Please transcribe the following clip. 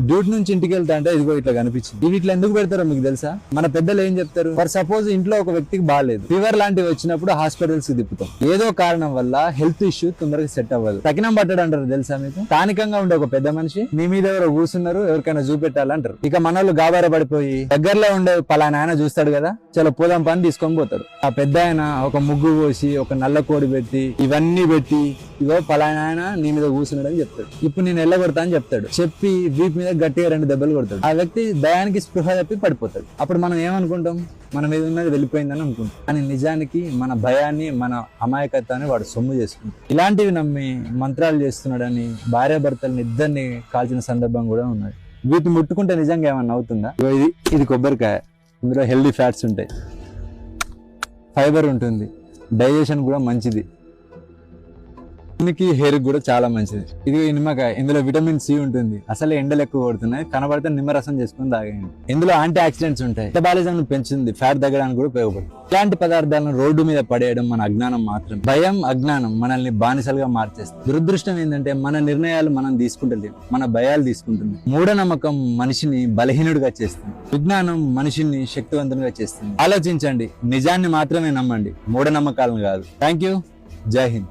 Duty నుంచి ఇంటికి వెళ్తా అంటే ఇదిగో ఇట్లా కనిపించింది. ఇవి ఇట్లా ఎందుకు పెడతారో మీకు తెలుసా? మన పెద్దలు ఏం చెప్తారు, ఫర్ సపోజ్ ఇంట్లో ఒక వ్యక్తికి బాగాలేదు, ఫీవర్ లాంటివి వచ్చినప్పుడు హాస్పిటల్స్ కి తిప్పుతాం. ఏదో కారణం వల్ల హెల్త్ ఇష్యూ తొందరగా సెట్ అవ్వదు. తగినం పట్టడు అంటారు తెలుసా మీకు? స్థానికంగా ఉండే ఒక పెద్ద మనిషి మీ మీద ఎవరో కూర్చున్నారు, ఎవరికైనా చూపెట్టాలంటారు. ఇక మనోళ్ళు గాబార పడిపోయి దగ్గరలో ఉండే పలానా ఆయన చూస్తాడు కదా, చలో పోదాం పని తీసుకొని పోతాడు. ఆ పెద్ద ఆయన ఒక ముగ్గు పోసి ఒక నల్ల కోడి పెట్టి ఇవన్నీ పెట్టి ఇగో పలానా ఆయన నీ మీద కూర్చున్నాడు అని చెప్తాడు. ఇప్పుడు నేను ఎల్లగొడతా అని చెప్తాడు. చెప్పి వీపు మీద గట్టిగా 2 దెబ్బలు కొడతాడు. ఆ వ్యక్తి భయానికి స్పృహ తప్పి పడిపోతాడు. అప్పుడు మనం ఏమనుకుంటాం, మన మీద ఉన్నది వెళ్ళిపోయిందని అనుకుంటాం. కానీ నిజానికి మన భయాన్ని, మన అమాయకత్వాన్ని వాడు సొమ్ము చేసుకుంటాడు. ఇలాంటివి నమ్మి మంత్రాలు చేస్తున్నాడని భార్యాభర్తలను ఇద్దరిని కాల్చిన సందర్భం కూడా ఉన్నది. వీటిని ముట్టుకుంటే నిజంగా ఏమన్నా అవుతుందా? ఇది కొబ్బరికాయ, ఇందులో హెల్దీ ఫ్యాట్స్ ఉంటాయి, ఫైబర్ ఉంటుంది, డైజెషన్ కూడా మంచిది, హెయిర్ కూడా చాలా మంచిది. ఇది నిమ్మకాయ, ఇందులో విటమిన్ సి ఉంటుంది. అసలు ఎండలు ఎక్కువ కొడుతున్నాయి, కనబడితే నిమ్మరసం చేసుకుని తాగండి. ఇందులో యాంటీ ఆక్సిడెంట్స్ ఉంటాయి, మెటబాలిజం పెంచుతుంది, ఫ్యాట్ తగ్గడానికి కూడా ఉపయోగపడుతుంది. ఇలాంటి పదార్థాలను రోడ్డు మీద పడేయడం మన అజ్ఞానం మాత్రం. భయం, అజ్ఞానం మనల్ని బానిసలుగా మార్చేస్తుంది. దురదృష్టం ఏంటంటే మన నిర్ణయాలు మనం తీసుకుంటలేము, మన భయాలు తీసుకుంటుంది. మూఢనమ్మకం మనిషిని బలహీనుడిగా చేస్తుంది, విజ్ఞానం మనిషిని శక్తివంతునిగా చేస్తుంది. ఆలోచించండి, నిజాన్ని మాత్రమే నమ్మండి, మూఢనమ్మకాలను కాదు. Thank you. జై హింద్.